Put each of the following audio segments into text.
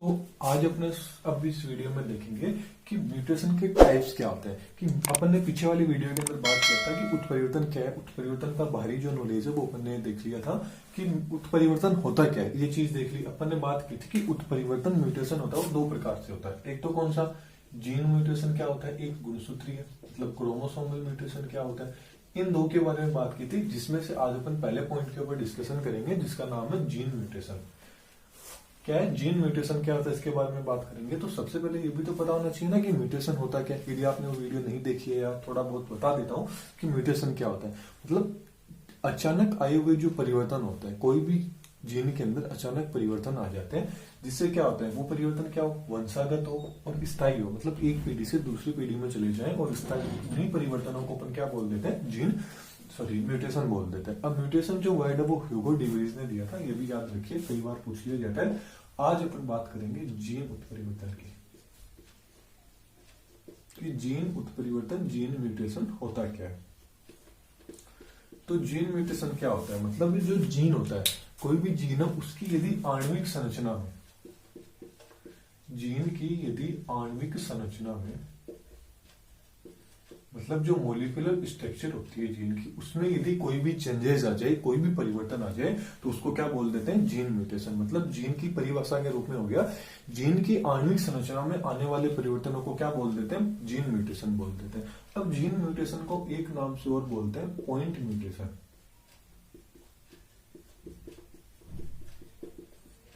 तो आज अपने अब इस वीडियो में देखेंगे कि म्यूटेशन के टाइप्स क्या होते हैं। कि अपन ने पीछे वाली वीडियो के अंदर बात किया था कि उत्परिवर्तन क्या है, उत्परिवर्तन का बाहरी जो नॉलेज है वो अपन ने देख लिया था कि उत्परिवर्तन होता क्या है, ये चीज देख ली। अपन ने बात की थी कि उत्परिवर्तन म्यूटेशन होता है वो दो प्रकार से होता है। एक तो कौन सा, जीन म्यूटेशन क्या होता है, एक गुणसूत्रीय मतलब क्रोमोसोमल म्यूटेशन क्या होता है। इन दो के बारे में बात की थी, जिसमें से आज अपन पहले पॉइंट के ऊपर डिस्कशन करेंगे जिसका नाम है जीन म्यूटेशन। क्या है जीन म्यूटेशन, क्या होता है, इसके बारे में बात करेंगे। तो सबसे पहले ये भी तो पता होना चाहिए ना कि म्यूटेशन होता क्या है। यदि आपने वो वीडियो नहीं देखी है या थोड़ा बहुत बता देता हूँ कि म्यूटेशन क्या होता है। मतलब अचानक आए हुए जो परिवर्तन होता है, कोई भी जीन के अंदर अचानक परिवर्तन आ जाते हैं, जिससे क्या होता है वो परिवर्तन क्या हो, वंशागत हो और स्थायी हो। मतलब एक पीढ़ी से दूसरी पीढ़ी में चले जाए और स्थायी उन्हीं परिवर्तनों को अपन क्या बोल देते हैं, जीन म्यूटेशन बोल देते हैं। अब म्यूटेशन जो वर्ड है वो ह्यूगो डिवेज ने दिया था, ये भी याद रखिए, कई बार पूछ लिया जाता है। आज अपन बात करेंगे जीन उत्परिवर्तन की, कि जीन उत्परिवर्तन, जीन म्यूटेशन होता क्या है। तो जीन म्यूटेशन क्या होता है, मतलब जो जीन होता है, कोई भी जीन है उसकी यदि आणविक संरचना में, जीन की यदि आणविक संरचना में मतलब जो मोलिकुलर स्ट्रक्चर होती है जीन की, उसमें यदि कोई भी चेंजेस आ जाए, कोई भी परिवर्तन आ जाए, तो उसको क्या बोल देते हैं, जीन म्यूटेशन। मतलब जीन की परिभाषा के रूप में हो गया, जीन की आणविक संरचना में आने वाले परिवर्तनों को क्या बोल देते हैं, जीन म्यूटेशन बोल देते हैं। अब जीन म्यूटेशन को एक नाम से और बोलते हैं पॉइंट म्यूटेशन।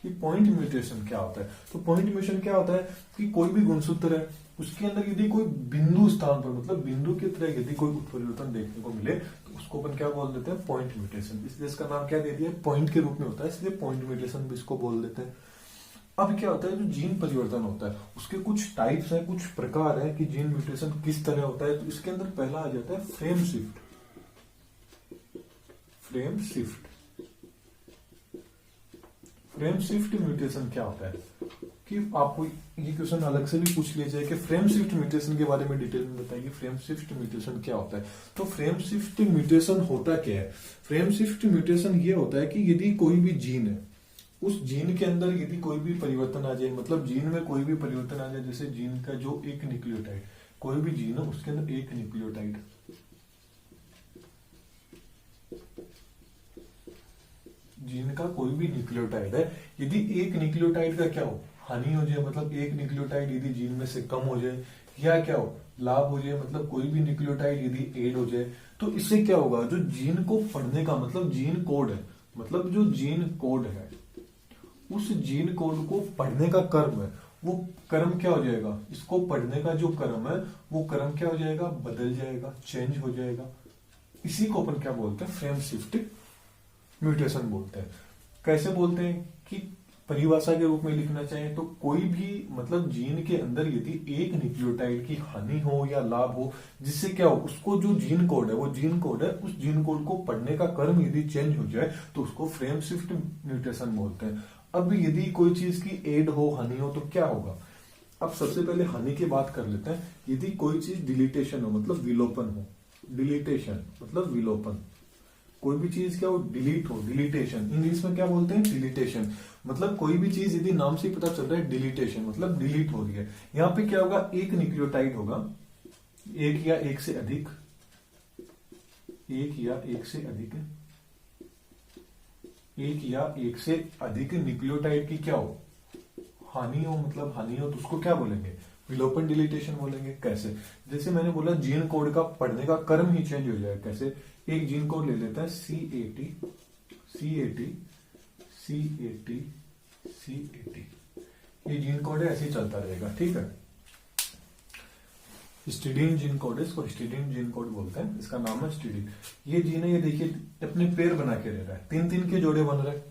कि पॉइंट म्यूटेशन क्या होता है, तो पॉइंट म्यूटेशन क्या होता है कि कोई भी गुणसूत्र है उसके अंदर यदि कोई बिंदु स्थान पर, मतलब बिंदु की तरह यदि कोई उत्परिवर्तन देखने को मिले, तो उसको अपन क्या बोल देते हैं, पॉइंट म्यूटेशन। इसलिए इसका नाम क्या दे दिया, पॉइंट के रूप में होता है, इसलिए पॉइंट म्यूटेशन भी इसको बोल देते हैं। अब क्या होता है, जो जीन परिवर्तन होता है उसके कुछ टाइप्स हैं, कुछ प्रकार है कि जीन म्यूटेशन किस तरह होता है। तो इसके अंदर पहला आ जाता है frame shift. Frame shift, frame shift mutation क्या होता है, कि आपको ये क्वेश्चन अलग से भी पूछ लिया जाए कि फ्रेम शिफ्ट म्यूटेशन के बारे में डिटेल में बताइए, फ्रेम शिफ्ट म्यूटेशन क्या होता है। तो फ्रेम शिफ्ट म्यूटेशन होता क्या है, फ्रेम शिफ्ट म्यूटेशन ये होता है कि यदि कोई भी जीन है, उस जीन के अंदर यदि कोई भी परिवर्तन आ जाए, मतलब जीन में कोई भी परिवर्तन आ जाए, जैसे जीन का जो एक न्यूक्लियोटाइड, कोई भी जीन है उसके अंदर एक न्यूक्लियोटाइड, जीन का कोई भी न्यूक्लियोटाइड है, यदि एक न्यूक्लियोटाइड का क्या हो, हानि हो जाए, मतलब एक न्यूक्लियोटाइड यदि जीन में से कम हो जाए, या क्या हो, लाभ हो जाए, मतलब कोई भी न्यूक्लियोटाइड यदि ऐड हो जाए, तो इससे क्या होगा, जो जीन को पढ़ने का मतलब जीन कोड है, मतलब जो जीन कोड है उस जीन कोड को पढ़ने का कर्म है, वो कर्म क्या हो जाएगा, इसको पढ़ने का जो कर्म है वो कर्म क्या हो जाएगा, बदल जाएगा, चेंज हो जाएगा। इसी को अपन क्या बोलते हैं, फ्रेम शिफ्ट म्यूटेशन बोलते हैं। कैसे बोलते हैं कि परिभाषा के रूप में लिखना चाहे तो कोई भी मतलब जीन के अंदर यदि एक न्यूक्लियोटाइड की हानि हो या लाभ हो, जिससे क्या हो, उसको जो जीन कोड है, वो जीन कोड है, उस जीन कोड को पढ़ने का कर्म यदि चेंज हो जाए तो उसको फ्रेम शिफ्ट म्यूटेशन बोलते हैं। अब यदि कोई चीज की एड हो, हानि हो, तो क्या होगा। अब सबसे पहले हानि की बात कर लेते हैं। यदि कोई चीज डिलीटेशन हो, मतलब विलोपन हो, डिलीटेशन मतलब विलोपन, कोई भी चीज क्या हो, डिलीट हो, डिलीटेशन, इंग्लिश में क्या बोलते हैं, डिलीटेशन। मतलब कोई भी चीज यदि नाम से पता चल रहा है डिलीटेशन मतलब डिलीट हो रही है, यहाँ पे क्या होगा, एक न्यूक्लियोटाइड होगा, एक या एक से अधिक, एक या एक से अधिक, एक या एक से अधिक न्यूक्लियोटाइड की क्या हो, हानि हो, मतलब हानि हो, तो उसको क्या बोलेंगे, विलोपन डिलीटेशन बोलेंगे। कैसे, जैसे मैंने बोला जीन कोड का पढ़ने का कर्म ही चेंज हो जाए। कैसे, एक जीन कोड ले लेता है C80 C80 C80 C80, ये जीन कोड है, ऐसे ही चलता रहेगा, ठीक है। हिस्टिडीन जीन कोड है, इसको हिस्टिडीन जीन कोड बोलते हैं, इसका नाम है हिस्टिडीन। ये जीन है, ये देखिए अपने पैर बना के रह रहा है, तीन तीन के जोड़े बन रहे हैं।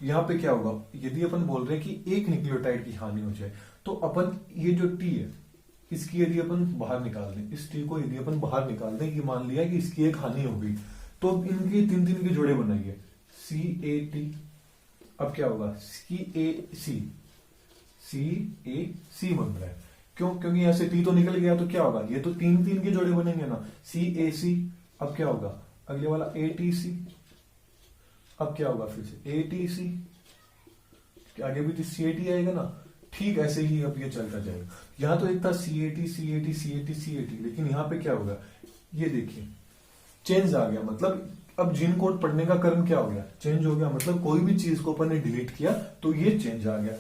यहाँ पे क्या होगा, यदि अपन बोल रहे हैं कि एक न्यूक्लियोटाइड की हानि हो जाए, तो अपन ये जो टी है इसकी यदि अपन बाहर निकाल दें, इस टी को यदि अपन बाहर निकाल दें, कि मान लिया कि इसकी एक हानि हो गई, तो अब इनके तीन तीन के जोड़े बनाइए, C80, अब क्या होगा, CAC बन रहा है। क्यों, क्योंकि यहां से टी तो निकल गया, तो क्या होगा, ये तो तीन तीन के जोड़े बनेंगे ना, CAC, अब क्या होगा, अगले वाला ATC, अब क्या होगा फिर से ATC, आगे भी तो CAT आएगा ना, ठीक ऐसे ही अब ये चलता जाएगा। यहाँ तो एक था CAT CAT CAT CAT, लेकिन यहाँ पे क्या होगा, ये देखिए चेंज आ गया। मतलब अब जीन कोड पढ़ने का क्रम क्या हो गया, चेंज हो गया। मतलब कोई भी चीज को अपन ने डिलीट किया तो ये चेंज आ गया।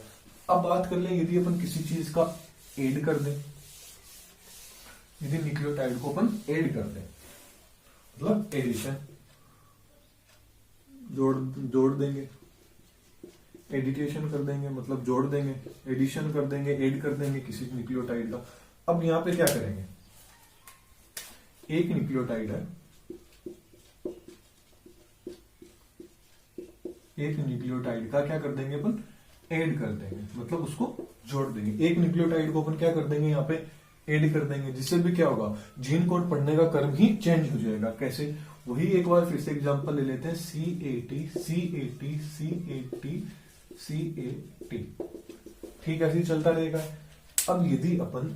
अब बात कर लें यदि अपन किसी चीज का ऐड कर दें, यदि न्यूक्लियोटाइड को अपन ऐड कर दें, मतलब एडिशन, जोड़ देंगे, एडिटेशन कर देंगे, मतलब जोड़ देंगे, एडिशन कर देंगे, ऐड कर देंगे किसी न्यूक्लियोटाइड का। अब यहां पे क्या करेंगे, एक न्यूक्लियोटाइड है, एक न्यूक्लियोटाइड का क्या कर देंगे अपन, ऐड कर देंगे, मतलब उसको जोड़ देंगे। एक न्यूक्लियोटाइड को अपन क्या कर देंगे, यहाँ पे ऐड कर देंगे, जिससे भी क्या होगा, जीन कोड पढ़ने का क्रम ही चेंज हो जाएगा। कैसे, वही एक बार फिर से एग्जांपल ले लेते हैं, CAT CAT CAT CAT, ठीक ऐसे ही चलता रहेगा। अब यदि अपन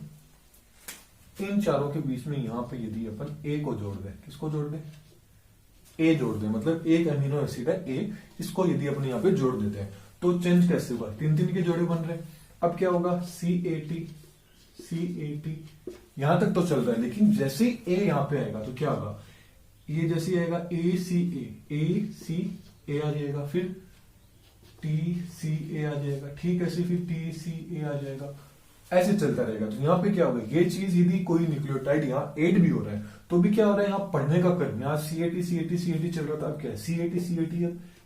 इन चारों के बीच में यहां पे यदि अपन ए को जोड़ दें, किसको जोड़ दें, ए जोड़ दें, मतलब एक अमीनो एसिड है ए, इसको यदि अपन यहाँ पे जोड़ देते हैं तो चेंज कैसे होगा, 3 के जोड़े बन रहे। अब क्या होगा, CAT CAT, यहां तक तो चल रहा है, लेकिन जैसे ही ए यहां पे आएगा तो क्या होगा, ये जैसे आएगा ACA आ जाएगा, फिर TCA आ जाएगा, ठीक है, फिर TCA आ जाएगा, ऐसे चलता रहेगा। तो यहाँ पे क्या होगा, ये चीज यदि कोई न्यूक्लियोटाइड यहाँ ऐड भी हो रहा है तो भी क्या हो रहा है, यहाँ पढ़ने का क्रम, यहाँ CAT चल रहा था, अब क्या है, CAT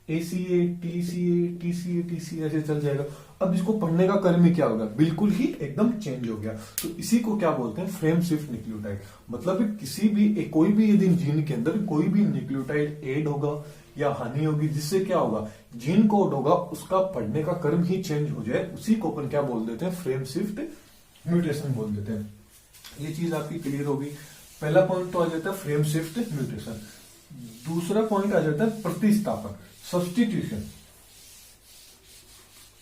ACA TCA TCA TCA ऐसे चल जाएगा। अब इसको पढ़ने का क्रम ही क्या होगा, बिल्कुल ही एकदम चेंज हो गया। तो इसी को क्या बोलते हैं, फ्रेम शिफ्ट न्यूक्लियोटाइड। मतलब किसी भी कोई भी यदि जीन के अंदर कोई भी न्यूक्लियोटाइड ऐड होगा या हानि होगी, जिससे क्या होगा, जीन कोड होगा उसका पढ़ने का क्रम ही चेंज हो जाए, उसी को अपन क्या बोल देते हैं, फ्रेम शिफ्ट म्यूटेशन बोल देते हैं। ये चीज आपकी क्लियर होगी। पहला पॉइंट तो आ जाता है फ्रेम शिफ्ट म्यूटेशन। दूसरा पॉइंट आ जाता है प्रतिस्थापन, सब्स्टिट्यूशन।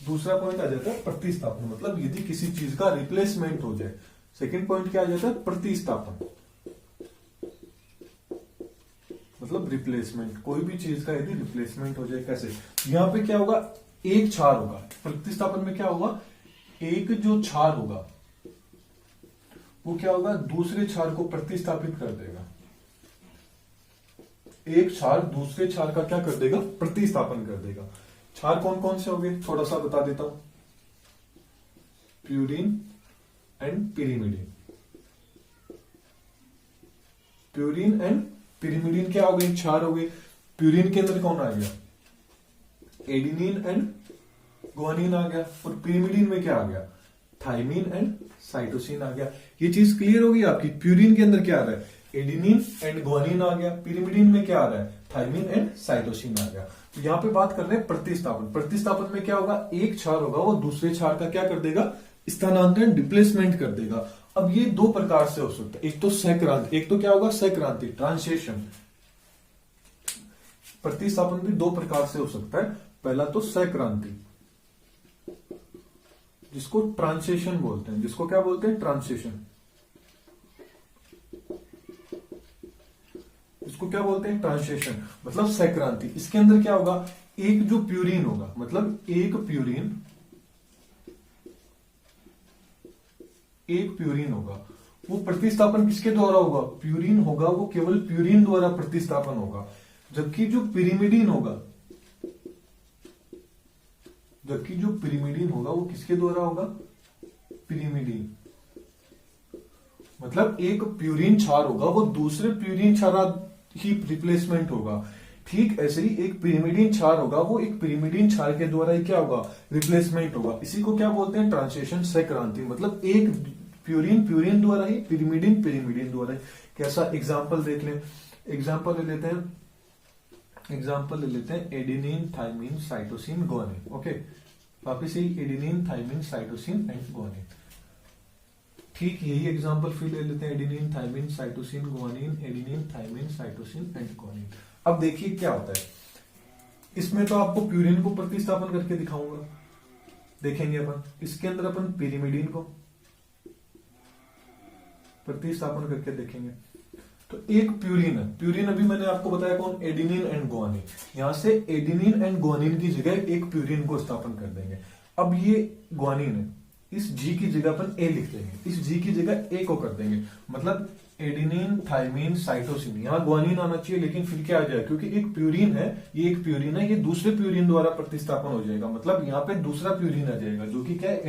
दूसरा पॉइंट आ जाता है प्रतिस्थापन, मतलब यदि किसी चीज का रिप्लेसमेंट हो जाए। सेकंड पॉइंट क्या आ जाता है, प्रतिस्थापन, मतलब रिप्लेसमेंट, कोई भी चीज का यदि रिप्लेसमेंट हो जाए। कैसे, यहां पे क्या होगा, एक क्षार होगा, प्रतिस्थापन में क्या होगा, एक जो क्षार होगा वो क्या होगा, दूसरे क्षार को प्रतिस्थापित कर देगा। एक क्षार दूसरे क्षार का क्या कर देगा, प्रतिस्थापन कर देगा। क्षार कौन कौन से होंगे, थोड़ा सा बता देता हूं, purine and pyrimidine. Purine and pyrimidine क्या हो गए, क्षार हो गए। प्यूरिन के अंदर कौन आ गया, एडिनिन एंड ग्वानिन आ गया, और पिरिमिडिन में क्या आ गया, थाइमिन एंड साइटोसिन आ गया। ये चीज क्लियर होगी आपकी। प्यूरिन के अंदर क्या आ रहा है, एडिनिन एंड ग्वानिन आ गया, पिरिमिडिन में क्या आ रहा है, थाइमिन एंड साइटोसिन आ गया। तो यहां पे बात कर रहे हैं प्रतिस्थापन। प्रतिस्थापन में क्या होगा, एक क्षार होगा वो दूसरे क्षार का क्या कर देगा, स्थानांतरण, रिप्लेसमेंट कर देगा। अब ये दो प्रकार से हो सकता है, एक तो सह-क्रांति, एक तो क्या होगा, सह-क्रांति, ट्रांसलेशन। प्रतिस्थापन भी दो प्रकार से हो सकता है। पहला तो सह-क्रांति, जिसको ट्रांसलेशन बोलते हैं, जिसको क्या बोलते हैं, ट्रांसलेशन। इसको क्या बोलते हैं, ट्रांसलेशन, मतलब सह-क्रांति। इसके अंदर क्या होगा, एक जो प्यूरिन होगा, मतलब एक प्यूरिन होगा, वो प्रतिस्थापन किसके द्वारा होगा, प्यूरिन होगा, वो केवल प्यूरिन द्वारा प्रतिस्थापन होगा। जबकि जो पिरिमिडिन होगा वो किसके द्वारा होगा, पिरिमिडिन, मतलब एक प्यूरिन क्षार होगा वो दूसरे प्यूरिन क्षार ही रिप्लेसमेंट होगा। ठीक ऐसे ही एक पिरिमिडिन क्षार होगा वो एक पिरिमिडिन क्षार के द्वारा ही क्या होगा, रिप्लेसमेंट होगा। इसी को क्या बोलते हैं, ट्रांसलेशन, सह-क्रांति। मतलब एक प्यूरिन द्वारा ही, पिरिमिडिन द्वारा ही। कैसा, एग्जाम्पल देख लें, एग्जाम्पल ले लेते हैं adenine, thymine, cytosine, guanine. Okay, वापिस यही adenine, thymine, cytosine and guanine. ठीक यही एग्जाम्पल फिर ले लेते हैं, adenine, thymine, cytosine, guanine, adenine, thymine, cytosine and guanine. अब देखिए क्या होता है, इसमें तो आपको प्यूरिन को प्रतिस्थापन करके दिखाऊंगा, देखेंगे अपन। इसके अंदर अपन पिरिमिडिन को प्रतिस्थापन करके देखेंगे। तो एक प्यूरिन है, प्यूरिन अभी मैंने आपको बताया कौन, एडेनिन एंड ग्वानिन। यहां से एडेनिन एंड ग्वानिन की जगह एक प्यूरिन को स्थापन कर देंगे। अब ये ग्वानिन है, इस जी की जगह अपन ए लिख देंगे, इस जी की जगह ए को कर देंगे, मतलब एडिनिन थाइमिन साइटोसिन। यहाँ ग्वानिन आना चाहिए लेकिन फिर क्या आ जाएगा, क्योंकि एक प्यूरिन है, ये एक प्यूरिन है, ये दूसरे प्यूरिन द्वारा प्रतिस्थापन हो जाएगा, मतलब यहाँ पे दूसरा प्यूरिन आ जाएगा जो कि क्या है,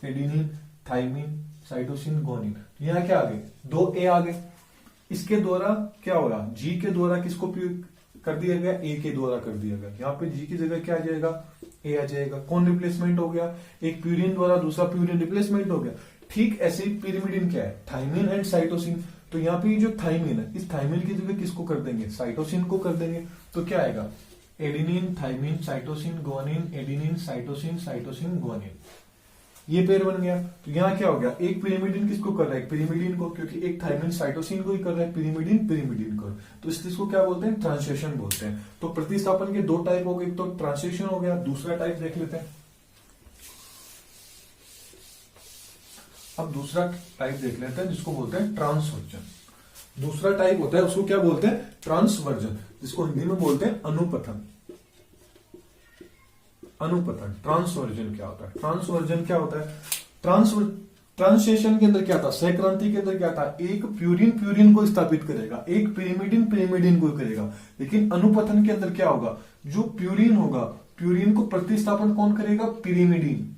एडिनिन थाइमिन साइटोसिन ग्वानिन। यहाँ क्या आ गए, 2 ए आ गए। इसके द्वारा क्या होगा, जी के द्वारा किसको कर दिया गया, ए के द्वारा कर दिया गया। यहाँ पे जी की जगह क्या आ जाएगा, ए आ जाएगा। कौन रिप्लेसमेंट हो गया, एक प्यूरिन द्वारा दूसरा प्यूरिन रिप्लेसमेंट हो गया। ठीक ऐसे ही पिरिमिडिन क्या है, थाइमिन एंड साइटोसिन। तो यहाँ पे जो थाइमिन है, इस थाइमिन की जगह किसको कर देंगे, साइटोसिन को कर देंगे। तो क्या आएगा, adenine thymine cytosine guanine, adenine cytosine cytosine guanine, ये पेयर बन गया। तो यहाँ क्या हो गया, एक पिरिमिडिन किसको कर रहा है, पिरिमिडिन को, क्योंकि एक थाइमिन साइटोसिन को ही कर रहा है, पिरिमिडिन को। तो इस चीज को क्या बोलते हैं, ट्रांसलेशन बोलते हैं। तो प्रतिस्थापन के 2 टाइप हो गए, एक तो ट्रांसलेशन हो गया, दूसरा टाइप देख लेते हैं। अब दूसरा टाइप देख लेते हैं जिसको बोलते हैं ट्रांसवर्जन। दूसरा टाइप होता है उसको क्या बोलते हैं, ट्रांसवर्जन, जिसको हिंदी में बोलते हैं अनुपथन। ट्रांसवर्जन क्या होता है, ट्रांसवर्जन क्या होता है, ट्रांसलेशन के अंदर क्या था, सहक्रांति के अंदर क्या था, एक प्यूरिन को स्थापित करेगा, एक पिरिमिडिन को करेगा। लेकिन अनुपथन के अंदर क्या होगा, जो प्यूरिन होगा, प्यूरिन को प्रतिस्थापन कौन करेगा, पिरिमिडिन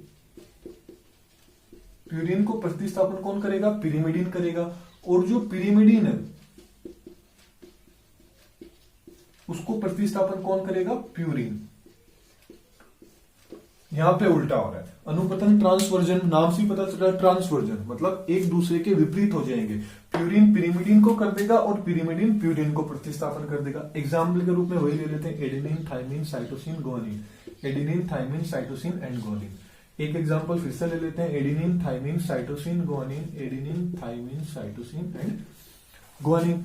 को प्रतिस्थापन कौन करेगा, पिरिमिडिन करेगा। और जो पिरिमिडिन है उसको प्रतिस्थापन कौन करेगा, प्यूरिन। यहां पे उल्टा हो रहा है, अनुपथन ट्रांसवर्जन, नाम से पता चल रहा है ट्रांसवर्जन, मतलब एक दूसरे के विपरीत हो जाएंगे। प्यूरिन पिरिमिडिन को कर देगा और पिरिमिडिन प्यूरिन को प्रतिस्थापन कर देगा। एग्जाम्पल के रूप में वही ले लेते हैं, adenine thymine cytosine guanine, adenine thymine cytosine and guanine. एक एग्जाम्पल फिर से ले लेते हैं, adenine thymine cytosine guanine, adenine thymine cytosine and guanine.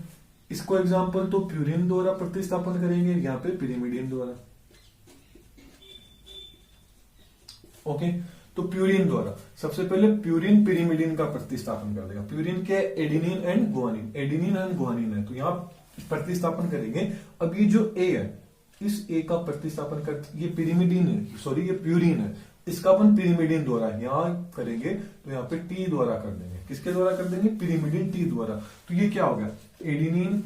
इसको एग्जाम्पल तो प्यूरिन द्वारा प्रतिस्थापन करेंगे, यहाँ पे पिरिमिडिन द्वारा। ओके, तो प्यूरिन द्वारा सबसे पहले प्यूरिन पिरिमिडिन का प्रतिस्थापन कर देगा। प्यूरिन के एडिनिन एंड ग्वानिन है, तो यहाँ प्रतिस्थापन करेंगे। अब ये जो ए है, इस ए का प्रतिस्थापन कर, ये पिरिमिडिन है, सॉरी ये प्यूरिन है, इसका अपन पिरिमिडिन द्वारा यहाँ करेंगे, तो यहाँ पे टी द्वारा कर देंगे। किसके द्वारा कर देंगे, पिरिमिडिन टी द्वारा। तो ये क्या हो गया, एडिनिन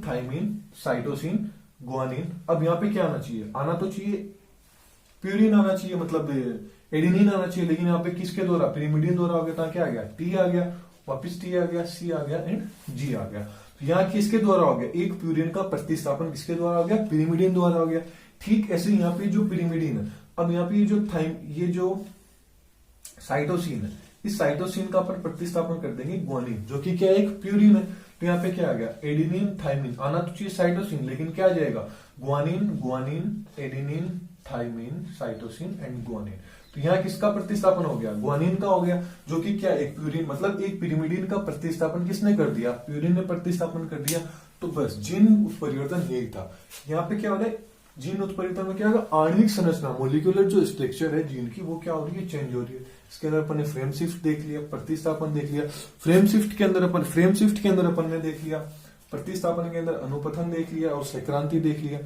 थाइमिन साइटोसिन ग्वानिन। अब यहाँ पे क्या आना चाहिए, आना तो चाहिए प्यूरिन आना चाहिए, मतलब एडिनिन आना चाहिए, लेकिन यहाँ पे किसके द्वारा, पिरिमिडिन द्वारा हो गया। तो क्या आ गया, टी आ गया, वापिस टी आ गया, सी आ गया एंड जी आ गया। तो यहाँ किसके द्वारा हो गया, एक प्यूरिन का प्रतिस्थापन किसके द्वारा हो गया, पिरिमिडिन द्वारा हो गया। ठीक ऐसे यहाँ पे जो पिरिमिडिन है, अब यहाँ पे ये जो साइटोसिन है, इस साइटोसिन का पर प्रतिस्थापन कर देंगे ग्वानिन, जो कि क्या एक प्यूरिन है। तो यहाँ पे क्या आ गया, एडिनिन थाइमिन, आना तो चाहिए साइटोसिन, लेकिन क्या आ जाएगा, guanine adenine thymine cytosine and guanine. तो यहाँ किसका प्रतिस्थापन हो गया, ग्वानिन का हो गया, जो कि क्या एक प्यूरिन, मतलब एक पिरिमिडिन का प्रतिस्थापन किसने कर दिया, प्यूरिन ने प्रतिस्थापन कर दिया। तो बस जीन उत्परिवर्तन यही था। यहाँ पे क्या हो रहा है, जीन उत्परिवर्तन में क्या होगा, आणविक संरचना, मोलिकुलर जो स्ट्रक्चर है जीन की, वो क्या हो रही है, चेंज हो रही है। इसके अंदर अपन ने फ्रेम शिफ्ट देख लिया, प्रतिस्थापन देख लिया। फ्रेम शिफ्ट के अंदर अपन ने देख लिया, प्रतिस्थापन के अंदर अनुपथन देख लिया और संक्रांति देख लिया।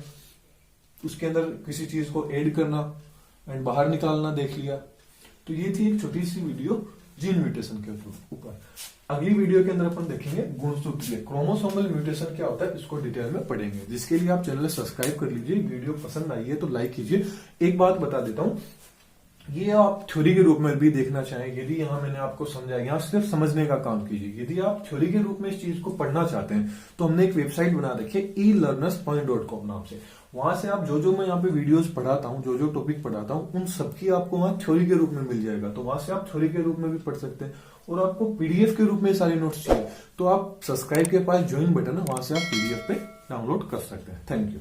उसके अंदर किसी चीज को ऐड करना एंड बाहर निकालना देख लिया। तो ये थी एक छोटी सी वीडियो जीन म्यूटेशन के ऊपर। अगली वीडियो के अंदर अपन देखेंगे गुणसूत्रीय, क्रोमोसोमल म्यूटेशन क्या होता है, इसको डिटेल में पढ़ेंगे। जिसके लिए आप चैनल सब्सक्राइब कर लीजिए, वीडियो पसंद आई है तो लाइक कीजिए। एक बात बता देता हूं, ये आप थ्योरी के रूप में भी देखना चाहें, यदि यहाँ मैंने आपको समझाया, यहाँ सिर्फ समझने का काम कीजिए। यदि आप थ्योरी के रूप में इस चीज को पढ़ना चाहते हैं तो हमने एक वेबसाइट बना रखी है elearners.com नाम से। वहां से आप जो मैं यहाँ पे वीडियोस पढ़ाता हूँ, जो टॉपिक पढ़ाता हूँ, उन सबकी आपको वहां थ्योरी के रूप में मिल जाएगा। तो वहां से आप थ्योरी के रूप में भी पढ़ सकते हैं। और आपको पीडीएफ के रूप में सारे नोट्स चाहिए तो आप सब्सक्राइब के पास ज्वाइन बटन है, वहां से आप पीडीएफ पे डाउनलोड कर सकते हैं। Thank you.